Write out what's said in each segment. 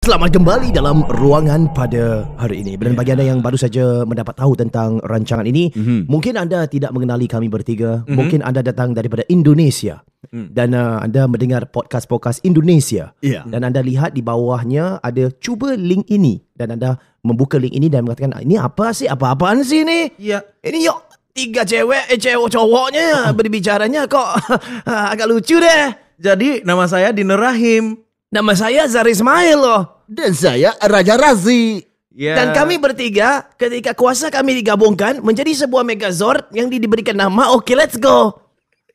Selamat kembali dalam ruangan pada hari ini. Dan bagi anda yang baru saja mendapat tahu tentang rancangan ini, mungkin anda tidak mengenali kami bertiga. Mungkin anda datang daripada Indonesia dan anda mendengar podcast-podcast Indonesia. Dan anda lihat di bawahnya ada cuba link ini. Dan anda membuka link ini dan mengatakan, ini apa sih? Apa-apaan sih ini? Ini yuk, 3 cewek cowoknya berbicaranya kok agak lucu deh. Jadi nama saya Dino Rahim. Nama saya Zari Ismail loh. Dan saya Raja Razi. Dan kami bertiga, ketika kuasa kami digabungkan menjadi sebuah Megazord yang diberikan nama Okay Let's Go.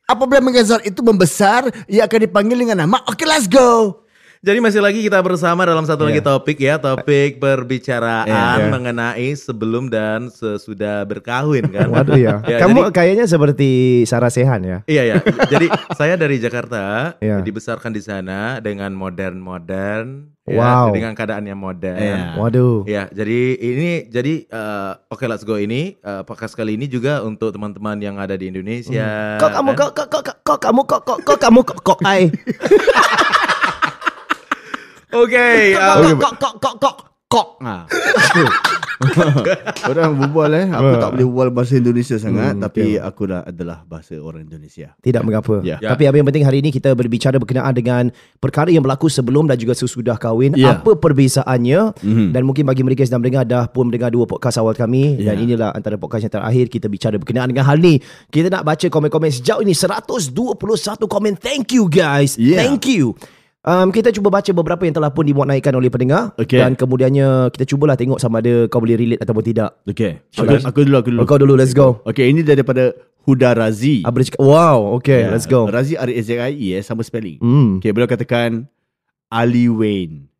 Apabila Megazord itu membesar, ia akan dipanggil dengan nama Okay Let's Go. Jadi masih lagi kita bersama dalam satu lagi topik ya. Topik perbicaraan mengenai sebelum dan sesudah berkahwin kan. Waduh ya. Kamu kayaknya seperti Sarah Sehan ya. Iya. Jadi saya dari Jakarta, dibesarkan di sana dengan modern-modern. Wow. Ya, dengan keadaan yang modern. Waduh. Ya, jadi Okay Let's Go ini podcast kali ini juga untuk teman-teman yang ada di Indonesia. Kok kamu ai. Oke. Nah. Orang berbual aku tak boleh berbual bahasa Indonesia sangat, tapi aku adalah bahasa orang Indonesia. Tidak mengapa. Tapi apa yang penting hari ini kita berbicara berkenaan dengan perkara yang berlaku sebelum dan juga sesudah kahwin. Apa perbezaannya? Dan mungkin bagi mereka yang sedang mendengar dah pun mendengar 2 podcast awal kami, dan inilah antara podcast yang terakhir kita bicara berkenaan dengan hal ni. Kita nak baca komen-komen sejauh ini 121 komen. Thank you guys. Thank you. Kita cuba baca beberapa yang telah pun dimuat naikkan oleh pendengar. Dan kemudiannya kita cubalah tengok sama ada kau boleh relate ataupun tidak. Aku dulu. Kau dulu, let's go. Ini daripada Huda Razi. Wow, let's go. Razi R-A-Z-I-E sama spelling. Beliau katakan Ali Wayne.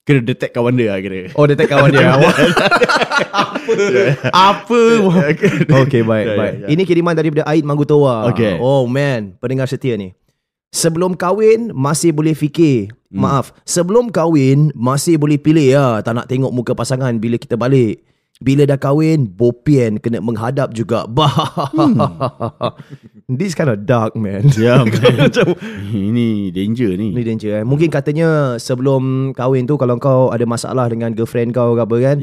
Kena detect kawan dia kira. Oh, detect kawan dia. Apa? Okay, baik. Ini kiriman daripada Aid Manggutowa. Oh man, pendengar setia ni. Sebelum kahwin masih boleh fikir. Sebelum kahwin masih boleh pilih ya. Tak nak tengok muka pasangan bila kita balik. Bila dah kahwin, bopian kena menghadap juga. This kind of dark man. Man. Ini danger ni. Ini danger. Mungkin katanya sebelum kahwin tu, kalau kau ada masalah dengan girlfriend kau ke apa kan,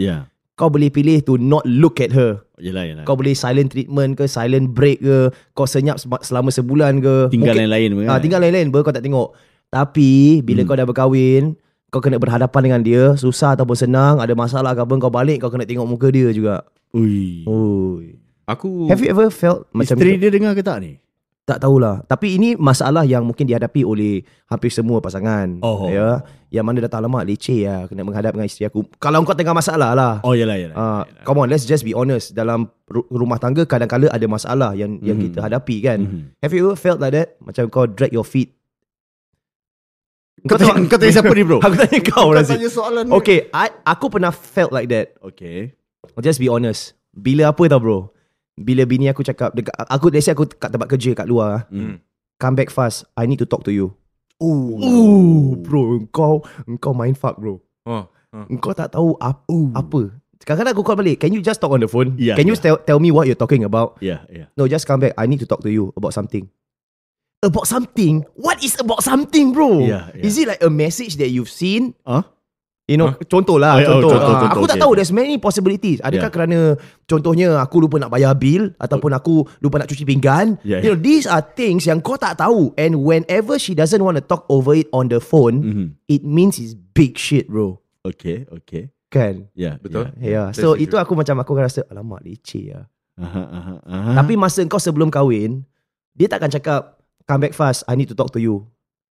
kau boleh pilih to not look at her. Yelah. Kau boleh silent treatment ke, silent break ke, kau senyap selama sebulan ke. Tinggal lain-lain pun kan. Tinggal lain-lain pun kau tak tengok. Tapi bila kau dah berkahwin, kau kena berhadapan dengan dia, susah ataupun senang, ada masalah ke apa, kau balik kau kena tengok muka dia juga. Ui. Have you ever felt macam isteri dia dengar ke tak ni? Tak tahulah. Tapi ini masalah yang mungkin dihadapi oleh hampir semua pasangan. Yang mana datang lama leceh ya, kena menghadap dengan isteri aku. Kalau kau tengah masalah lah. Yelah. Come on, let's just be honest. Dalam rumah tangga kadang-kadang ada masalah yang kita hadapi kan. Have you ever felt like that? Macam kau drag your feet. Kau tanya siapa ni bro? Aku tanya kau Razi. Tanya soalan ni. Okay, aku pernah felt like that. Just be honest. Bila apa tau bro? Bila bini aku cakap, aku kat tempat kerja kat luar, come back fast, I need to talk to you. Bro, engkau mindfuck bro. Engkau tak tahu apa. Kadang-kadang aku call balik, can you just talk on the phone? Can you tell me what you're talking about? No, just come back, I need to talk to you about something. About something? What is about something bro? Is it like a message that you've seen? You know, contoh. Aku tak tahu, there's many possibilities. Adakah kerana contohnya aku lupa nak bayar bil, ataupun aku lupa nak cuci pinggan. You know, these are things yang kau tak tahu. And whenever she doesn't want to talk over it on the phone, it means it's big shit bro. Okay. Kan? Betul. So itu aku rasa alamak leceh lah. Tapi masa kau sebelum kahwin, dia takkan cakap come back fast, I need to talk to you.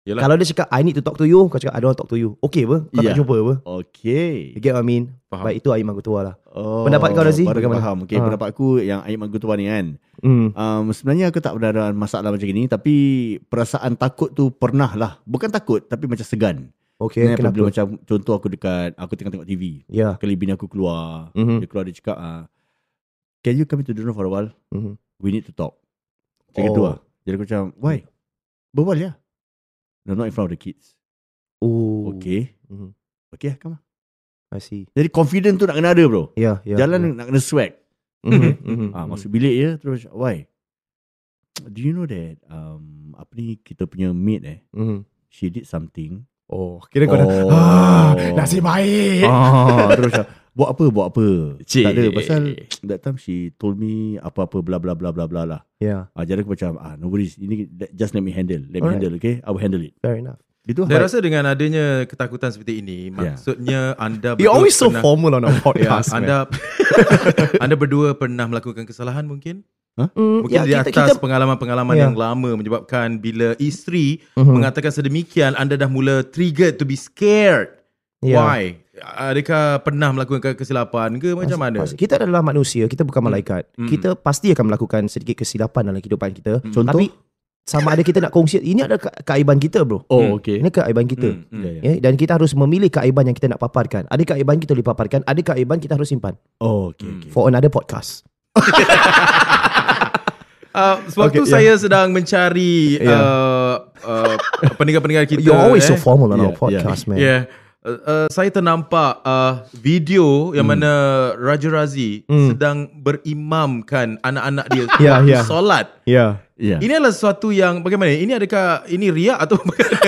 Yelah. Kalau dia cakap I need to talk to you, kau cakap I don't want to talk to you. Okay apa? Kau tak jumpa apa? You get what I mean? Faham. Baik, itu Aid Manggutowa lah. Pendapat kau Razi? Bagaimana? Faham. Pendapat aku yang Aid Manggutowa ni kan. Sebenarnya aku tak berada masalah macam ni, tapi perasaan takut tu pernah lah. Bukan takut, tapi macam segan. Kenapa? Bila macam contoh aku tengah tengok TV. Kali bini aku keluar, dia keluar, dia cakap, can you come into the room for a while? We need to talk. Macam gitu lah. Jadi aku macam, why? Berbual ya? No, not in front of the kids. Okay, come on. I see. Jadi confident tu nak kena ada bro. Jalan nak kena swag. Masuk bilik je terus, why? Do you know that kita punya maid she did something Oh, kira kau dah nasib baik. Terus buat apa? Tak ada, pasal that time she told me apa-apa bla bla bla bla bla lah. Yeah. Jadi aku macam no worries, ini just let me handle, okay? I will handle it. Fair enough. Saya rasa dengan adanya ketakutan seperti ini, maksudnya anda berdua always so formal on our podcast. Anda berdua pernah melakukan kesalahan mungkin? Mungkin di atas pengalaman-pengalaman yang lama menyebabkan bila isteri mengatakan sedemikian, anda dah mula triggered to be scared. Why? Adakah pernah melakukan kesilapan ke macam mana? Kita adalah manusia, kita bukan malaikat. Kita pasti akan melakukan sedikit kesilapan dalam kehidupan kita. Contoh? Tapi sama ada kita nak kongsi, ini adalah keaiban kita, bro. Okay. Ini keaiban kita. Dan kita harus memilih keaiban yang kita nak paparkan. Ada keaiban kita boleh paparkan, ada keaiban kita harus simpan. Okay. For another podcast. Sewaktu saya sedang mencari pendengar-pendengar kita, you're always so formal on our podcast, man. Saya ternampak video yang mana Raja Razi sedang berimamkan anak-anak dia solat. Ini adalah sesuatu yang bagaimana? Ini adakah ini riak atau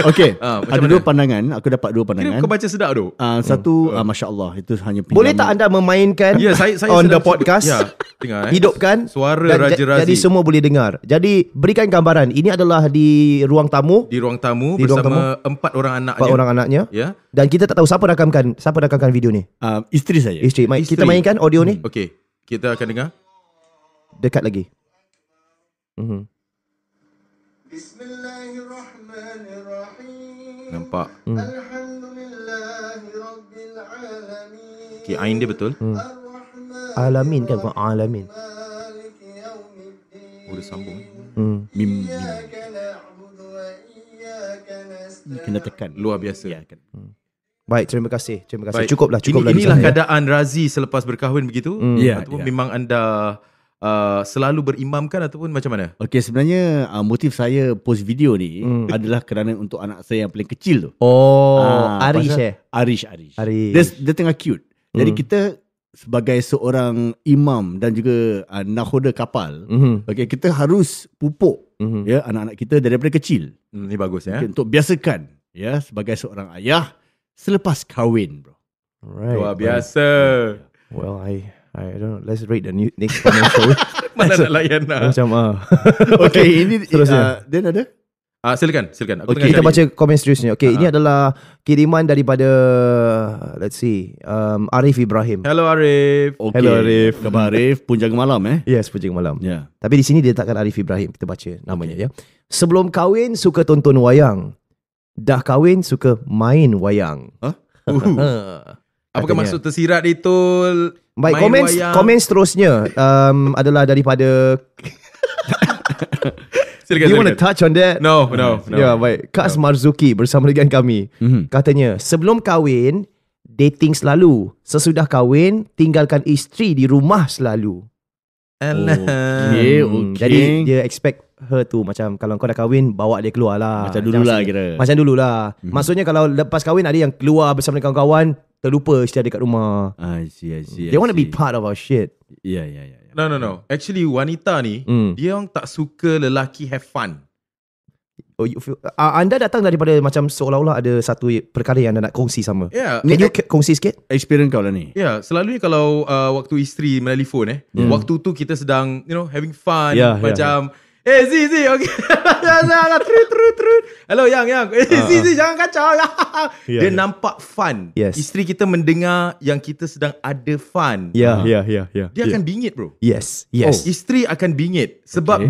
okay. Ada dua pandangan. Aku dapat dua pandangan. Kau baca sedap tu. Satu, Masya Allah, itu hanya pinjaman. Boleh tak anda memainkan saya on the podcast? Dengar, hidupkan suara Raja Razi. Jadi semua boleh dengar. Jadi berikan gambaran. Ini adalah di ruang tamu. Di ruang tamu bersama 4 orang anaknya. 4 orang anaknya. Dan kita tak tahu siapa rakamkan video ni. Isteri saya. Isteri. Kita mainkan audio ni. Okey. Kita akan dengar. Dekat lagi. Bismillahirrahmanirrahim. Nampak. Alhamdulillahirabbilalamin. Okay, ain dia betul. Alamin kan, bukan alamin. Dia sambung. Mim. Kena tekan. Luar biasa. Baik, terima kasih. Baik. Cukuplah. Inilah keadaan Razi selepas berkahwin begitu? Ataupun memang anda selalu berimamkan ataupun macam mana? Okay, sebenarnya motif saya post video ni adalah kerana untuk anak saya yang paling kecil tu. Arish. Dia tengah cute. Jadi kita sebagai seorang imam dan juga nakhoda kapal, okay, kita harus pupuk anak-anak kita daripada kecil. Ini bagus ya. Okay, untuk biasakan sebagai seorang ayah selepas kahwin, bro. Right. Luar biasa. Well, I don't know. Let's rate the next commercial. Mana nak layan macam Okay, ini then ada? Silakan. Okay, kita baca komen seterusnya. Okay, ini adalah kiriman daripada let's see, Arif Ibrahim. Hello Arif. Okay. Hello Arif. Khabar Arif, punjaga malam Yes, punjaga malam. Tapi di sini dia letakkan Arif Ibrahim. Kita baca namanya Sebelum kahwin suka tonton wayang. Dah kahwin suka main wayang. Apakah maksud tersirat itu? Baik, komen seterusnya adalah daripada silakan. You want to touch on that? No. Ya, baik. Kak Marzuki bersama dengan kami. Katanya, sebelum kahwin dating selalu. Sesudah kahwin tinggalkan isteri di rumah selalu. Okay. Jadi dia expect her tu macam kalau kau dah kahwin bawa dia keluar lah. Macam dululah kira. Macam dululah. Maksudnya kalau lepas kahwin ada yang keluar bersama dengan kawan-kawan, terlupa isteri ada kat rumah. I see. They want to be part of our shit. Yeah. No. Actually wanita ni dia orang tak suka lelaki have fun. Anda datang daripada macam seolah-olah ada satu perkara yang anda nak kongsi sama. Can you kongsi sikit? Experience kau lah ni. Selalunya kalau waktu isteri menelpon waktu tu kita sedang having fun macam Z, okay. Trut. Hello, Yang. Z, jangan kacau. Dia nampak fun. Isteri kita mendengar yang kita sedang ada fun. Dia akan bingit, bro. Yes. Isteri akan bingit sebab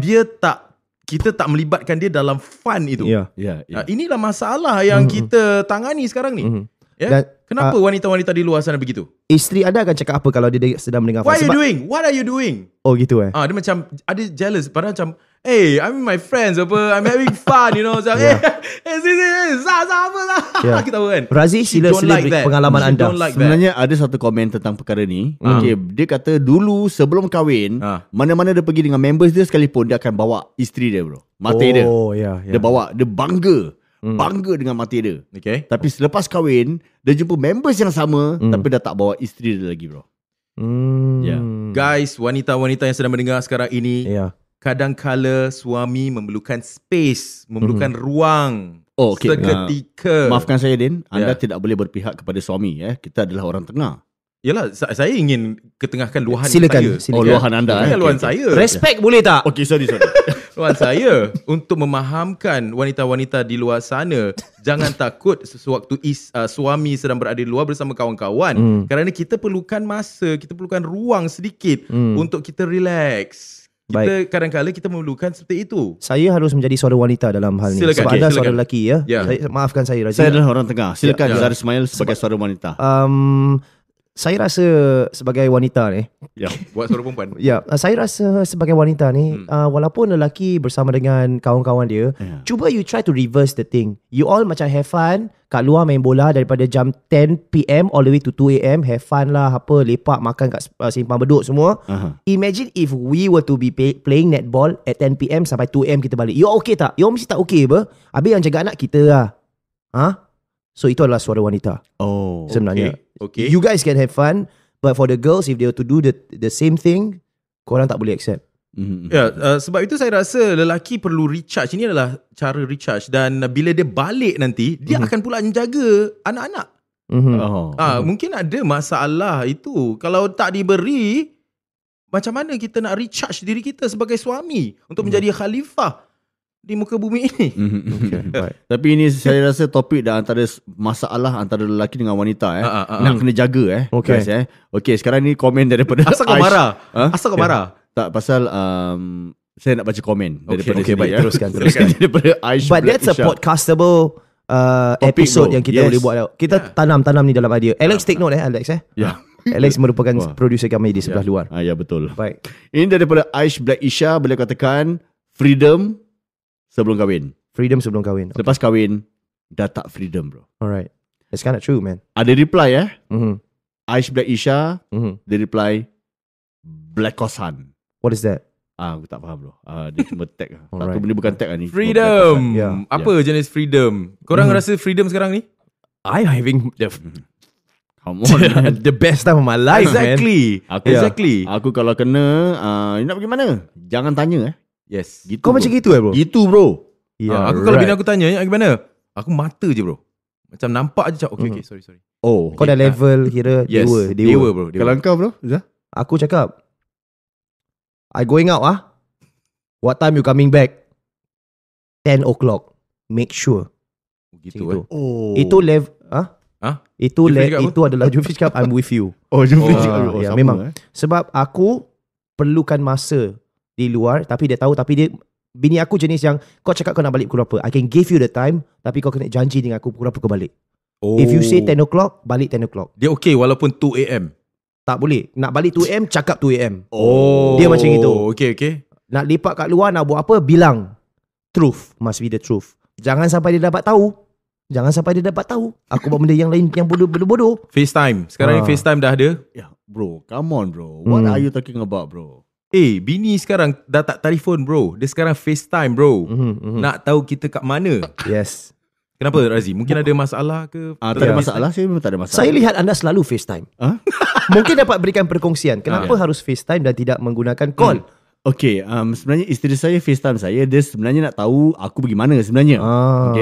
kita tak melibatkan dia dalam fun itu. Inilah masalah yang kita tangani sekarang ni. Kenapa wanita-wanita di luar sana begitu? Isteri anda akan cakap apa kalau dia sedang mendengar fun? What are you doing? Oh gitu Dia macam ada jealous. Padahal macam I'm with my friends I'm having fun macam apa lah. Kita tahu kan. Razi, sila pengalaman anda. Sebenarnya ada satu komen tentang perkara ni. Okay, dia kata dulu sebelum kahwin mana-mana dia pergi dengan members dia sekalipun, dia akan bawa isteri dia, bro. Mati dia. Dia bawa, dia bangga dengan mati dia. Tapi selepas kahwin dia jumpa members yang sama tapi dah tak bawa isteri dia lagi, bro. Guys, wanita-wanita yang sedang mendengar sekarang ini, kadang-kala suami memerlukan space, memerlukan ruang seketika. Maafkan saya Din, anda tidak boleh berpihak kepada suami. Kita adalah orang tengah. Yalah, saya ingin ketengahkan luahan silakan. saya. Luahan anda. Luahan saya. Respect boleh tak? Okay, sorry. Luahan saya untuk memahamkan wanita-wanita di luar sana, jangan takut sewaktu suami sedang berada di luar bersama kawan-kawan. Kerana kita perlukan masa, kita perlukan ruang sedikit untuk kita relax. Kita kadang-kadang kita memerlukan seperti itu. Saya harus menjadi suara wanita dalam hal ni. Silakan, sebab anda suara lelaki ya. Maafkan saya Razi. Saya adalah orang tengah. Silakan Zahir Ismail sebagai suara wanita. Saya rasa sebagai wanita ni, buat suara perempuan. Saya rasa sebagai wanita ni, walaupun lelaki bersama dengan kawan-kawan dia, cuba you try to reverse the thing. You all macam have fun kat luar main bola daripada jam 10 PM all the way to 2 AM, have fun lah, apa, lepak, makan kat simpang bedok semua. Imagine if we were to be playing netball at 10 PM sampai 2 AM kita balik. You okay tak? You mesti tak okay apa? Habis yang jaga anak kita lah. So itu adalah suara wanita. Sebenarnya. Okay. You guys can have fun, but for the girls, if they were to do the same thing, korang tak boleh accept. Sebab itu saya rasa lelaki perlu recharge. Ini adalah cara recharge. Dan bila dia balik nanti, dia akan pula menjaga anak-anak. Mungkin ada masalah itu. Kalau tak diberi, macam mana kita nak recharge diri kita sebagai suami untuk menjadi khalifah di muka bumi ini. Tapi ini saya rasa topik dah antara masalah antara lelaki dengan wanita nak kena jaga guys. Okay, sekarang ni komen daripada Asal kau marah? Asal kau marah? Tak, pasal saya nak baca komen daripada sini. Baik, teruskan. Daripada Aish. But that's a podcastable episode yang kita boleh buat. Kita tanam ni dalam idea. Alex take note Alex Alex merupakan producer kami di sebelah luar. Ya, betul. Baik. Ini daripada Aish Black Isha. Beliau katakan freedom sebelum kahwin. Freedom sebelum kahwin. Lepas kahwin, dah tak freedom bro. Alright. That's kind of true, man. Ada reply Aish Black Isha, dia reply Black Kosan. What is that? Aku tak faham bro. Dia cuma tag. Satu benda bukan tag ni. Freedom. Apa jenis freedom? Korang rasa freedom sekarang ni? I'm having come on, the best time of my life, exactly. Man. Exactly. Aku kalau kena, nak pergi mana? Jangan tanya Yes. Gitu, kau bro. Macam gitu bro? Gitu bro. Aku kalau bina aku tanya, pergi mana? Aku mata je bro. Macam nampak je. Okay, sorry. Kau dah level kira dewa bro. Kalau kau bro, Zah? Aku cakap, I going out What time you coming back? 10 o'clock. Make sure. Gitu. Itu level Itu adalah Jufi cakap I'm with you. Jufi cakap memang. Sebab aku perlukan masa di luar, tapi dia tahu, bini aku jenis yang kau cakap kau nak balik pukul berapa, I can give you the time, tapi kau kena janji dengan aku pukul berapa kau balik. If you say 10 o'clock, balik 10 o'clock. Dia okay walaupun 2 AM? Tak boleh. Nak balik 2 AM, cakap 2 AM. Dia macam itu. Okay. Nak lepak kat luar, nak buat apa, bilang. Truth. Must be the truth. Jangan sampai dia dapat tahu. Aku buat benda yang lain yang bodoh-bodoh. FaceTime. Sekarang ni FaceTime dah ada. Bro, come on bro. What are you talking about bro? Bini sekarang dah tak telefon bro. Dia sekarang FaceTime bro. Nak tahu kita kat mana. Yes. Kenapa Razi? Mungkin ada masalah ke? Tak ada masalah. Saya memang tak ada masalah. Saya lihat anda selalu FaceTime. Mungkin dapat berikan perkongsian. Kenapa harus FaceTime dan tidak menggunakan call? Okay, sebenarnya isteri saya FaceTime saya. Dia sebenarnya nak tahu aku pergi mana sebenarnya.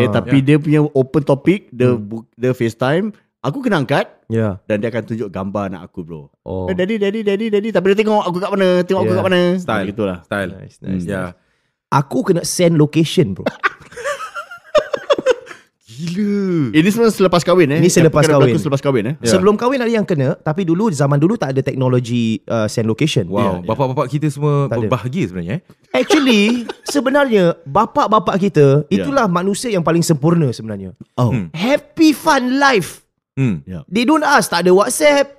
Tapi dia punya open topic, dia FaceTime. Aku kena angkat. Dan dia akan tunjuk gambar anak aku bro. Daddy. Tapi dia tengok aku kat mana. Aku kat mana. Style. Gitulah. Style. Nice. Aku kena send location bro. Gila. Ini semua selepas kahwin Ini selepas kahwin. Yeah. Sebelum kahwin ada yang kena, tapi zaman dulu tak ada teknologi send location. Wow. Bapak-bapak kita semua berbahagia sebenarnya. Actually, sebenarnya bapak-bapak kita itulah manusia yang paling sempurna sebenarnya. Happy fun life. They don't ask. Tak ada WhatsApp,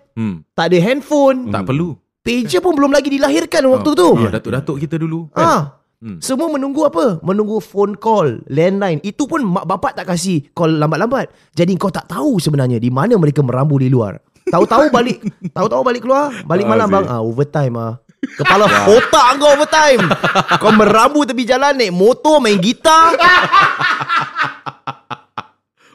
tak ada handphone, tak perlu. Pager pun belum lagi dilahirkan waktu tu. Datuk-datuk kita dulu. Semua menunggu apa? Menunggu phone call, landline. Itu pun mak bapak tak kasih call lambat-lambat. Jadi kau tak tahu sebenarnya di mana mereka merambu di luar. Tahu-tahu balik keluar, balik malam bang. Overtime Kepala otak kau overtime. Kau merambu tepi jalan, naik motor, main gitar.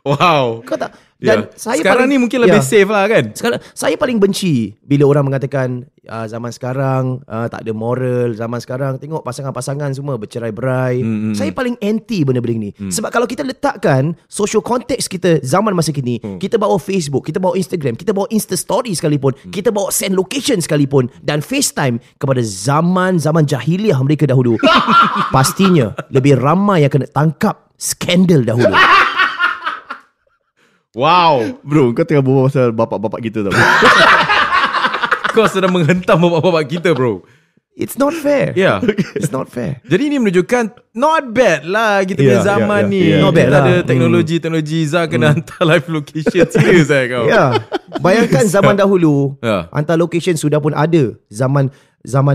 Wow. Kau tak. Dan sekarang ni mungkin lebih safe lah kan. Sekarang saya paling benci bila orang mengatakan zaman sekarang tak ada moral, zaman sekarang tengok pasangan-pasangan semua bercerai-berai. Saya paling anti benda-benda ni. Sebab kalau kita letakkan social context kita zaman masa kini, kita bawa Facebook, kita bawa Instagram, kita bawa Insta Story sekalipun, kita bawa send location sekalipun dan FaceTime kepada zaman-zaman jahiliah mereka dahulu, pastinya lebih ramai yang kena tangkap skandal dahulu. Wow. Bro, kau tengah berbual pasal bapak-bapak kita tau. Kau sedang menghentam bapak-bapak kita, bro. It's not fair. Yeah. It's not fair. Jadi ini menunjukkan not bad lah kita punya zaman ni. Not bad kita lah. ada teknologi Zah kena hantar live location. Serius kau. Bayangkan zaman dahulu, hantar location sudah pun ada. Zaman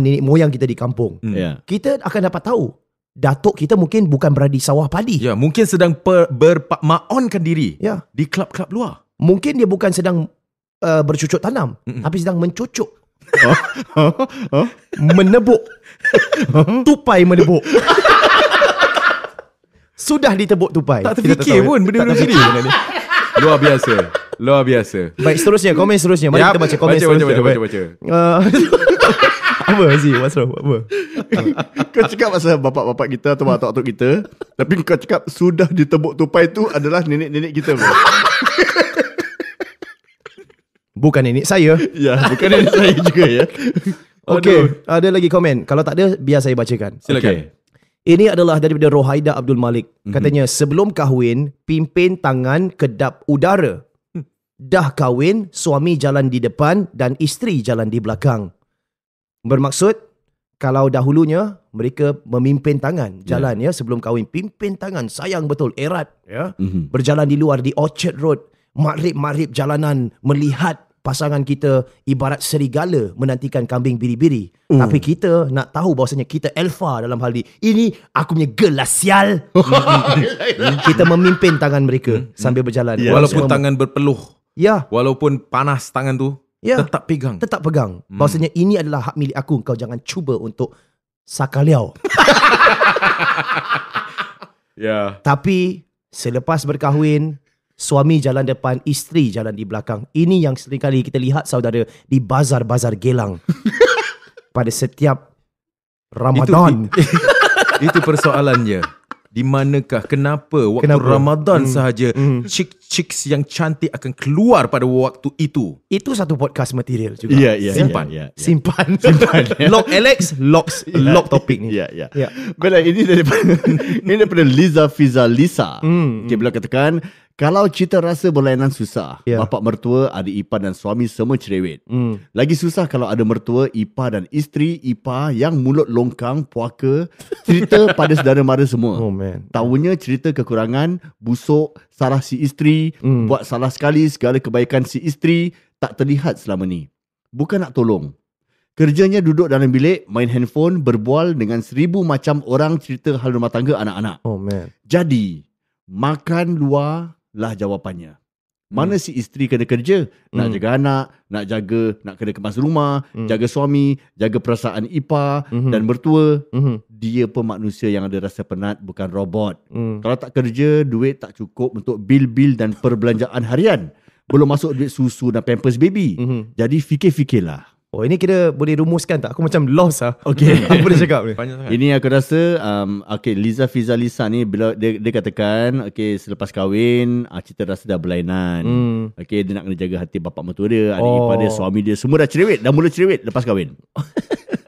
nenek moyang kita di kampung. Kita akan dapat tahu datuk kita mungkin bukan berada di sawah padi. Ya, mungkin sedang bermaonkan diri di klub-klub luar. Mungkin dia bukan sedang bercucuk tanam, tapi sedang mencucuk. Menebuk. Tupai menebuk. Sudah ditebuk tupai. Tak terfikir pun benda-benda sini. Luar biasa. Baik, seterusnya, komen seterusnya. Mari kita baca komen seterusnya. Baca. Apa Aziz? What's wrong? Apa? Kau cakap pasal bapak-bapak kita atau atuk-atuk kita, tapi kau cakap sudah ditebuk tupai tu adalah nenek-nenek kita, bro. Bukan nenek saya. Ya, bukan nenek saya juga ya. Okay, ada lagi komen. Kalau tak ada, biar saya bacakan. Silakan. Ini adalah daripada Rohaida Abdul Malik. Katanya, sebelum kahwin, pimpin tangan kedap udara. Dah kahwin, suami jalan di depan dan isteri jalan di belakang. Bermaksud, kalau dahulunya mereka memimpin tangan jalan sebelum kahwin, pimpin tangan, sayang betul, erat berjalan di luar di Orchard Road, maghrib jalanan melihat pasangan kita ibarat serigala menantikan kambing biri-biri. Tapi kita nak tahu bahawasanya kita alpha dalam hal ini aku punya girl lah sial. Kita memimpin tangan mereka sambil berjalan. Walaupun tangan berpeluh, walaupun panas tangan tu, tetap pegang. Bahawasanya ini adalah hak milik aku. Kau jangan cuba untuk sakaliau. Tapi selepas berkahwin, suami jalan depan, isteri jalan di belakang. Ini yang seringkali kita lihat, saudara, di bazar-bazar Gelang. Pada setiap Ramadan. Itu persoalannya. Di manakah, kenapa Ramadan sahaja chicks yang cantik akan keluar pada waktu itu? Itu satu podcast material juga. Simpan. Lock Alex, lock topik ni. Baiklah, ini daripada Liza Fiza Lisa. Beliau katakan, kalau cerita rasa berlainan susah, bapak mertua, adik ipar dan suami semua cerewet. Lagi susah kalau ada mertua, ipar dan isteri ipar yang mulut longkang, puaka, cerita pada saudara mara semua. Tahunya cerita kekurangan, busuk, salah si isteri, buat salah sekali, segala kebaikan si isteri tak terlihat selama ni. Bukan nak tolong. Kerjanya duduk dalam bilik, main handphone, berbual dengan 1000 macam orang cerita hal rumah tangga anak-anak. Jadi, makan luar lah jawapannya. Mana si isteri kena kerja, nak jaga anak, nak kena kemas rumah, jaga suami, jaga perasaan ipar dan mertua. Dia pun manusia yang ada rasa penat, bukan robot. Kalau tak kerja, duit tak cukup untuk bil-bil dan perbelanjaan harian. Belum masuk duit susu dan pampers baby. Jadi fikir-fikirlah. Oh, ini kita boleh rumuskan tak? Aku macam lost lah. Okay. Apa dia cakap ni? Ini aku rasa Liza Fiza Lisa ni bila dia katakan selepas kahwin kita rasa dah berlainan. Dia nak kena jaga hati bapak mertua dia, adik ipar dia, suami dia, semua dah cerewet, dah mula cerewet lepas kahwin.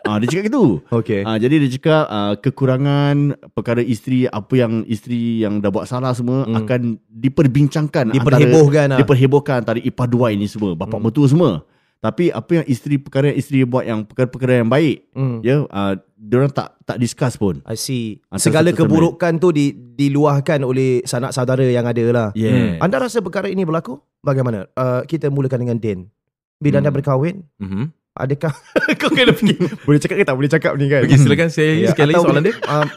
Dia cakap gitu. Jadi dia cakap kekurangan perkara isteri, apa yang isteri yang dah buat salah semua akan diperbincangkan, diperhebohkan antara ipar dua ini semua, bapak mertua semua. Tapi apa yang perkara yang isteri buat yang perkara-perkara yang baik, diorang tak discuss pun. I see. Segala keburukan tu diluahkan oleh sanak saudara yang ada lah. Anda rasa perkara ini berlaku? Bagaimana? Kita mulakan dengan Dan. Bila anda berkahwin, adakah kau kena fikir boleh cakap ke tak boleh cakap ni kan? Silakan sekali lagi soalan dia.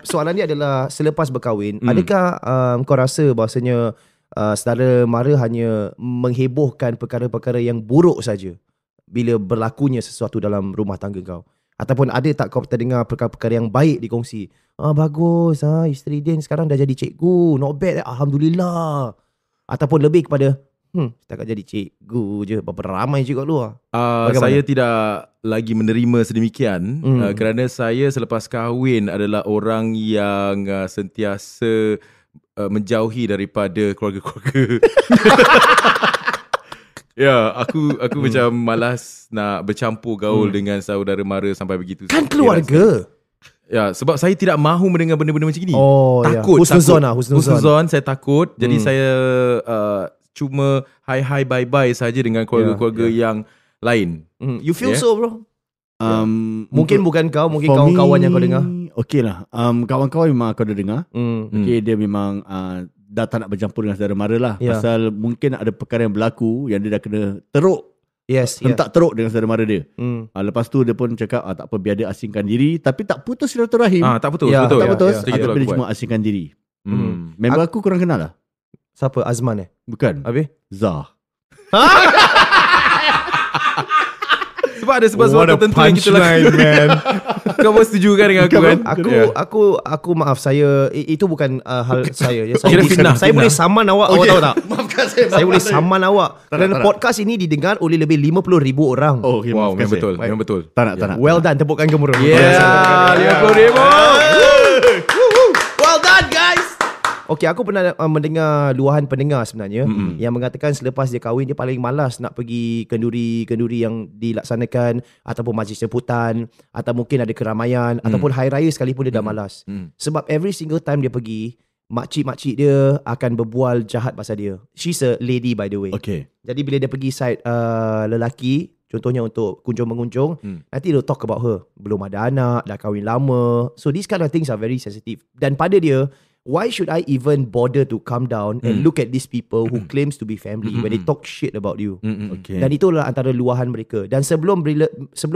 Soalan dia adalah selepas berkahwin, adakah kau rasa bahasanya saudara mara hanya menghebohkan perkara-perkara yang buruk saja bila berlakunya sesuatu dalam rumah tangga kau? Ataupun ada tak kau terdengar perkara-perkara yang baik dikongsi? Bagus, isteri Din sekarang dah jadi cikgu, not bad, Alhamdulillah. Ataupun lebih kepada, Setakat jadi cikgu je. Berapa ramai cikgu kat luar? Saya tidak lagi menerima sedemikian kerana saya selepas kahwin adalah orang yang sentiasa menjauhi daripada keluarga-keluarga. Ya, aku macam malas nak bercampur gaul dengan saudara mara sampai begitu. Kan keluarga. Ya, sebab saya tidak mahu mendengar benda-benda macam ni. Takut. Husnuzon, saya takut. Jadi saya cuma hi bye saja dengan keluarga-keluarga yang lain. You feel so, bro? Mungkin bukan kau, mungkin kawan-kawan yang kau dengar. Okay lah, kawan-kawan memang kau dah dengar. Okay, dia memang dah tak nak bercampur dengan saudara mara lah. Pasal mungkin ada perkara yang berlaku yang dia dah kena teruk. Hentak teruk dengan saudara mara dia. Lepas tu dia pun cakap tak apa, biar dia asingkan diri. Tapi tak putus silaturahim. Tak putus. Tapi dia cuma asingkan diri. Member aku korang kenal lah. Siapa? Azman Bukan. Habis? Zah. Sebab ada sebab-sebab tertentu yang kita lakukan. Kau pun setuju kan dengan aku kan? Aku maaf, saya itu bukan hal saya. Saya boleh saman awak. Awak tahu tak? Maafkan saya. Saya boleh saman awak. Kerana podcast ini didengar oleh lebih 50,000 orang. Wow, memang betul. Tak nak. Well done, tepukkan gemuruh. 50,000. Well done, guys. Okay, aku pernah mendengar luahan pendengar sebenarnya yang mengatakan selepas dia kahwin, dia paling malas nak pergi kenduri-kenduri yang dilaksanakan ataupun majlis jemputan atau mungkin ada keramaian ataupun hari raya sekalipun dia dah malas. Sebab every single time dia pergi, makcik-makcik dia akan berbual jahat pasal dia. She's a lady, by the way. Okay. Jadi bila dia pergi side lelaki, contohnya untuk kunjung-mengunjung, nanti they'll talk about her. Belum ada anak, dah kahwin lama. So these kind of things are very sensitive. Dan pada dia, why should I even bother to come down and look at these people who claims to be family when they talk shit about you? Okay. Dan itulah antara luahan mereka. Dan sebelum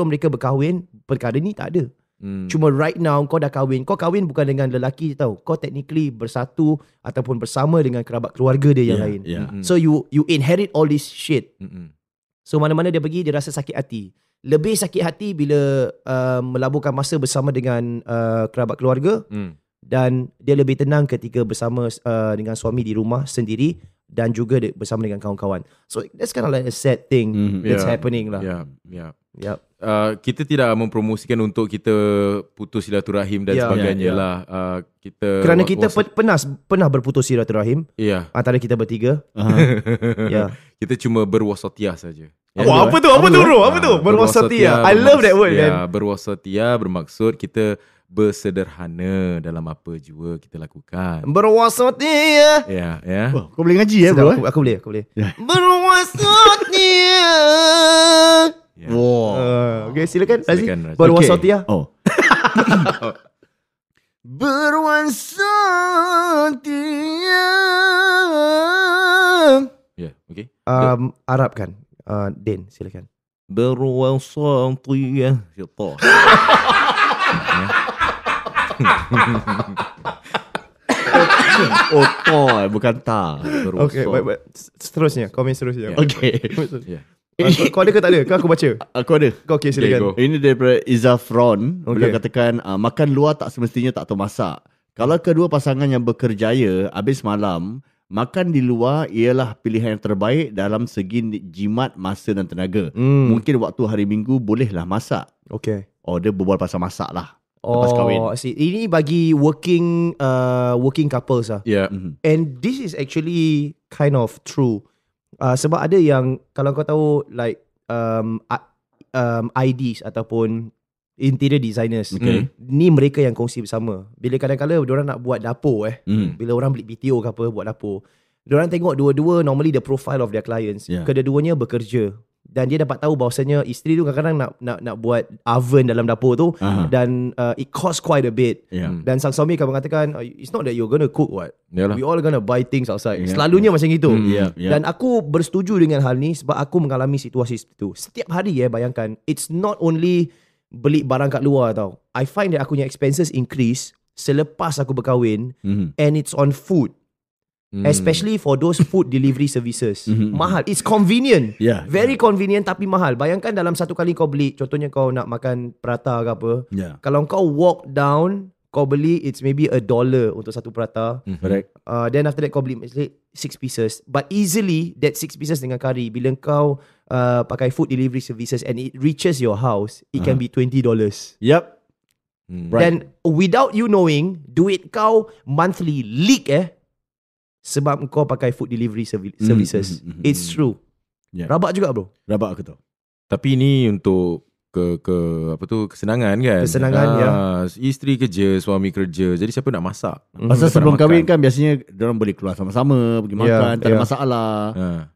mereka berkahwin, perkara ni tak ada. Cuma right now kau dah kahwin. Kau kahwin bukan dengan lelaki tau. Kau technically bersatu ataupun bersama dengan kerabat keluarga dia yang lain. So you inherit all this shit. So mana-mana dia pergi, dia rasa sakit hati. Lebih sakit hati bila melaburkan masa bersama dengan kerabat keluarga. Dan dia lebih tenang ketika bersama dengan suami di rumah sendiri dan juga bersama dengan kawan-kawan. So that's kind of like a sad thing that's happening lah. Kita tidak mempromosikan untuk kita putus silaturahim dan sebagainya lah. Kerana kita pernah berputus silaturahim antara kita bertiga. Kita cuma berwasatiyah saja. Apa tu bro? Berwasatiyah. I love that word. Berwasatiyah bermaksud kita bersederhana dalam apa jua kita lakukan. Berwasatiyah. Ya. Oh, kau boleh ngaji bro? Aku boleh. Berwasatiyah. Wow. Okay, silakan Razi. Berwasatiyah. Oh. Berwasatiyah. Ya, okay. Arabkan. Den, silakan. Berwasatiyah. Bukan ta. Okay, baik. Seterusnya, komen seterusnya. Okay. Kau ada ke tak ada? Kau aku baca. Aku ada. Kau okay, silakan. Ini daripada Izafron. Beliau katakan makan luar tak semestinya tak tahu masak. Kalau kedua pasangan yang berkerjaya habis malam, makan di luar ialah pilihan yang terbaik dalam segi jimat, masa dan tenaga. Mungkin waktu hari Minggu bolehlah masak. Okay. Dia berbual pasal masak lah. Lepas kahwin. Ini bagi working couples lah. Yeah. And this is actually kind of true. Sebab ada yang kalau kau tahu like IDs ataupun interior designers, ni mereka yang kongsi bersama. Bila kadang-kadang diorang nak buat dapur bila orang beli BTO ke apa buat dapur, diorang tengok dua-dua normally the profile of their clients. Kedua-duanya bekerja. Dan dia dapat tahu bahawasanya isteri tu kadang-kadang nak buat oven dalam dapur tu dan it cost quite a bit. Dan sang suami akan mengatakan it's not that you're gonna cook what. We all gonna buy things outside. Selalunya macam itu. Dan aku bersetuju dengan hal ni sebab aku mengalami situasi itu. Setiap hari bayangkan, it's not only beli barang kat luar tau. I find that aku punya expenses increase selepas aku berkahwin and it's on food. Especially for those food delivery services. Mahal. It's convenient. Very convenient tapi mahal. Bayangkan dalam satu kali kau beli, contohnya kau nak makan prata ke apa, kalau kau walk down, kau beli, it's maybe $1 untuk satu prata. Correct. Then after that kau beli 6 pieces. But easily that 6 pieces dengan kari, bila kau pakai food delivery services and it reaches your house, it can be $20. Yep. Then without you knowing, duit kau monthly leak sebab kau pakai food delivery services. It's true. Rabak juga bro. Rabak aku tahu. Tapi ni untuk kesenangan kan. Kesenangan isteri kerja, suami kerja. Jadi siapa nak masak? Pasal sebelum kahwin kan biasanya diorang boleh keluar sama-sama, pergi makan, tak ada masalah.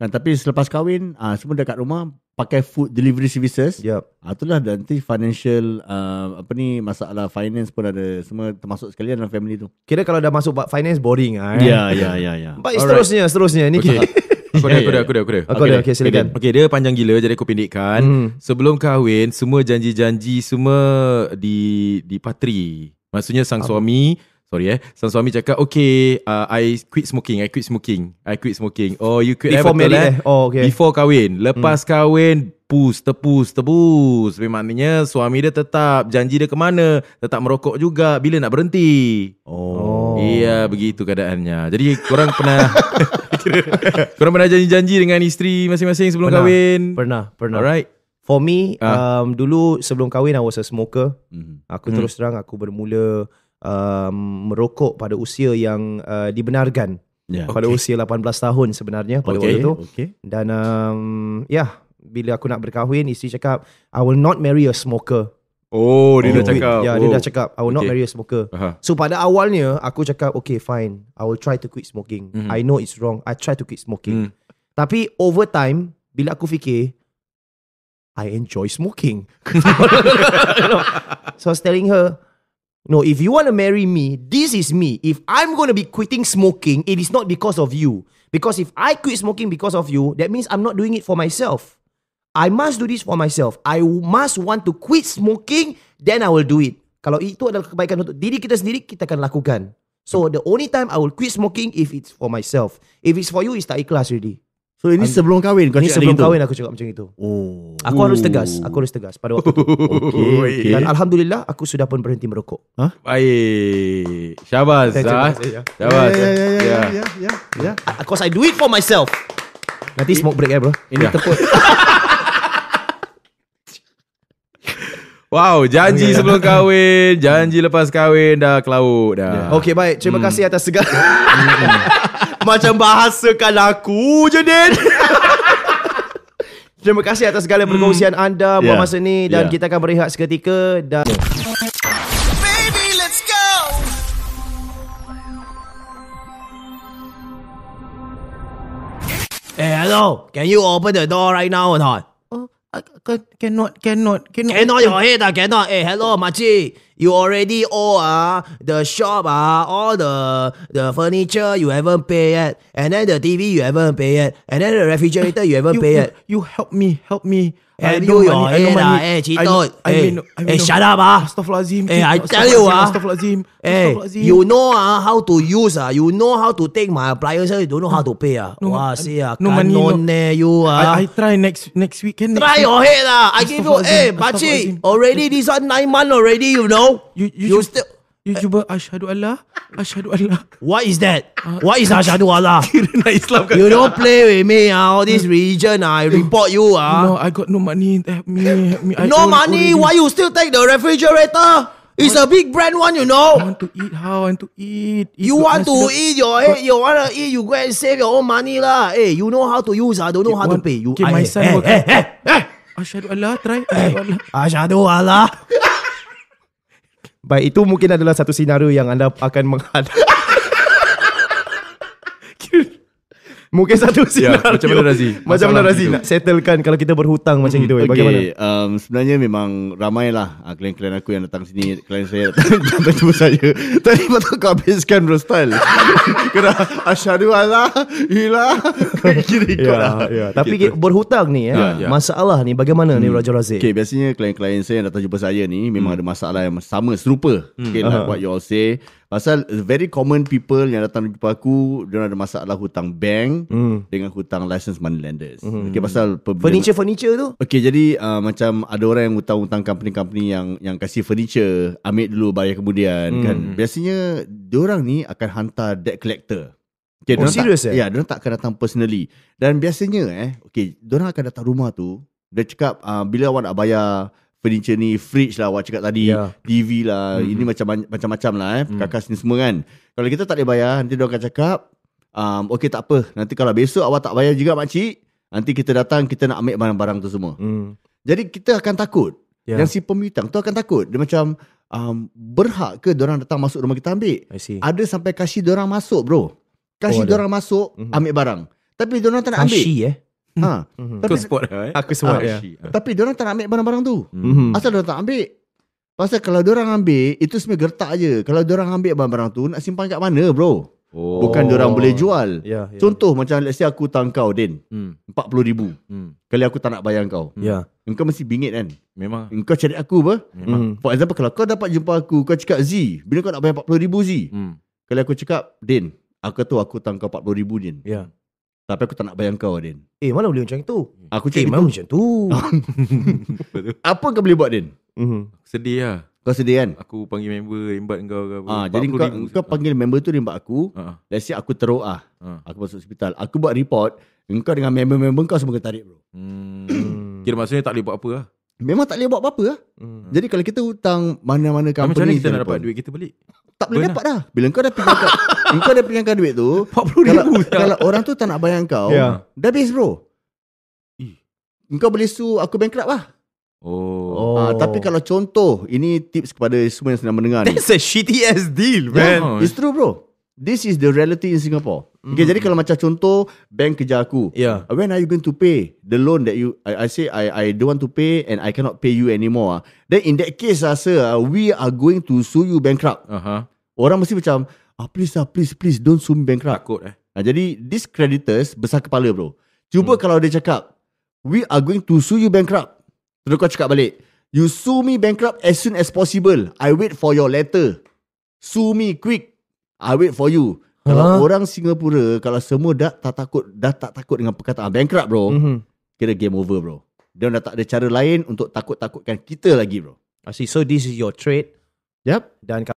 Kan, tapi selepas kahwin semua dekat rumah pakai food delivery services. Itulah nanti financial masalah finance pun ada, semua termasuk sekalian dalam family tu. Kira kalau dah masuk finance boring Ya. Baik, seterusnya ni Aku ada. Okay, silakan. Okay, dia panjang gila, jadi aku pendekkan. Sebelum kahwin, semua janji-janji semua dipatri. Maksudnya sang suami cakap, okay, I quit smoking. Oh, you quit before married okay. Before kahwin. Lepas kahwin, tepus. Maknanya suami dia tetap, janji dia ke mana, tetap merokok juga. Bila nak berhenti? Iya, begitu keadaannya. Jadi korang pernah janji-janji dengan isteri masing-masing sebelum kahwin? Pernah. Alright. For me, dulu sebelum kahwin I was a smoker. Aku terus terang aku bermula merokok pada usia yang dibenarkan. Pada usia 18 tahun sebenarnya pada waktu itu. Dan bila aku nak berkahwin, isteri cakap, I will not marry a smoker. Dia dah cakap. Dia dah cakap I will not marry a smoker. So pada awalnya aku cakap, okay fine, I will try to quit smoking. I know it's wrong, I try to quit smoking. Tapi over time, bila aku fikir, I enjoy smoking. So I was telling her, no, if you want to marry me, this is me. If I'm going to be quitting smoking, it is not because of you. Because if I quit smoking because of you, that means I'm not doing it for myself. I must do this for myself. I must want to quit smoking, then I will do it. Kalau itu adalah kebaikan untuk diri kita sendiri, kita akan lakukan. So the only time I will quit smoking if it's for myself. If it's for you, it's tak ikhlas already. So ini sebelum kahwin kau cakap sebelum kahwin aku cakap macam itu. Aku harus tegas pada waktu itu. Okay. Dan alhamdulillah aku sudah pun berhenti merokok. Baik. Syabas. Syabas. Ya. Because I do it for myself. Nanti smoke break bro. Ini tepuk. Wow, janji sebelum kahwin, janji lepas kahwin, dah ke laut dah. Okay, baik. Terima kasih atas segala. Macam bahasakan aku je, Din. Terima kasih atas segala perkongsian anda buat masa ni. Dan kita akan berehat seketika. Dan Baby, let's go. Hello. Can you open the door right now or not? Cannot your head cannot. Hello makcik, you already owe the shop all the furniture you haven't pay yet, and then the TV you haven't pay yet, and then the refrigerator you haven't pay yet. You help me. Do your head Cito. Shut up Astaghfirullahaladzim. I tell you Astaghfirullahaladzim. you know how to use you know how to take my appliances, you don't know how to pay no money, you I try next weekend. Try your head I give you pakcik, already this one 9 months already, you know. You still you cuba asyhadu Allah. What is that? What is asyhadu Allah? Islam you don't play with me all this religion I report you No, I got no money. Help me. No money already. Why you still take the refrigerator? It's a big brand one, you know. I want to eat. How I want to eat? You want to eat your head? You want to eat? You go and save your own money lah. You know how to use. I don't know how to pay. You. Okay, my son. Asyhadu Allah. Try. Asyhadu Allah. Baik, itu mungkin adalah satu senario yang anda akan menghadapi. Mungkin satu senario. Macam mana Razi nak settlekan kalau kita berhutang macam itu? Bagaimana? Sebenarnya memang ramai lah klien-klien aku yang datang sini. Klien saya datang jumpa saya. Tadi patut kau habiskan bro style. Kena asyhadu Allah ilah. Tapi berhutang ni masalah ni bagaimana ni Raja Razi? Okay, biasanya klien-klien saya yang datang jumpa saya ni memang ada masalah yang sama serupa. Okay, like what you all say. Pasal very common people yang datang jumpa aku, dia ada masalah hutang bank dengan hutang license money lenders. Okay, pasal furniture tu. Okay, jadi macam ada orang yang hutang-hutang company-company yang kasih furniture, ambil dulu bayar kemudian kan. Biasanya diorang ni akan hantar debt collector. Okay, serius Ya, diorang tak akan datang personally. Dan biasanya okay, diorang akan datang rumah tu, dia cakap bila awak nak bayar furniture ni, fridge lah awak cakap tadi, TV lah, ini macam-macam lah kakas ni semua kan. Kalau kita tak boleh bayar, nanti diorang akan cakap okay, tak apa, nanti kalau besok awak tak bayar juga makcik, nanti kita datang, kita nak ambil barang-barang tu semua. Jadi kita akan takut. Dan si pemiutang tu akan takut. Dia macam berhak ke diorang datang masuk rumah kita ambil? Ada sampai kasih diorang masuk bro. Kasih diorang masuk ambil barang. Tapi diorang tak nak ambil. Kau spot lah Aku spot Tapi diorang tak nak ambil barang-barang tu. Asal diorang tak ambil? Pasal kalau diorang ambil, itu sebenarnya gertak je. Kalau diorang ambil barang-barang tu, nak simpan kat mana bro? Bukan diorang boleh jual. Contoh macam let's say aku hutang kau Din 40,000 kali aku tak nak bayar kau. Engkau mesti bingit kan? Memang. Engkau cari aku apa? For example, kalau kau dapat jumpa aku, kau cakap Z, bila kau nak bayar 40,000 Z, kali aku cakap Din, aku tahu aku hutang kau 40,000 Din, tapi aku tak nak bayar kau Din. Mana boleh macam itu? Aku cakap mana macam tu? Apa kau boleh buat Din? Sedih lah. Kau sedih kan? Aku panggil member rimbat kau ke apa. Jadi kau panggil member tu rimbat aku. Let's say aku teruk aku masuk hospital, aku buat report, engkau dengan member-member kau semua kena tarik bro. Kira maksudnya tak boleh buat apa lah. Memang tak boleh buat apa-apa lah. Jadi kalau kita hutang mana-mana company, macam mana kita nak dapat duit kita balik? Tak boleh dapat dah. Bila engkau dah pinjamkan engkau dah pinjamkan duit tu, 40,000 kalau orang tu tak nak bayar kau, dah habis bro. Engkau boleh sue aku bankrupt lah. Tapi kalau contoh, ini tips kepada semua yang sedang mendengar ni. That's a shitty ass deal, man. It's true bro. This is the reality in Singapore. Okay, jadi kalau macam contoh, bank kejar aku. When are you going to pay the loan that I say I don't want to pay and I cannot pay you anymore. Then in that case, sir, we are going to sue you bankrupt. Orang mesti macam, please don't sue me bankrupt. Takut jadi these creditors besar kepala bro. Cuba kalau dia cakap, we are going to sue you bankrupt, terus kau cakap balik, you sue me bankrupt as soon as possible. I wait for your letter. Sue me quick. I wait for you. Kalau orang Singapura, kalau semua dah tak takut dengan perkataan bankrupt bro, kira game over bro. Dia dah tak ada cara lain untuk takut-takutkan kita lagi bro. I see. So this is your trade. Yep. Dan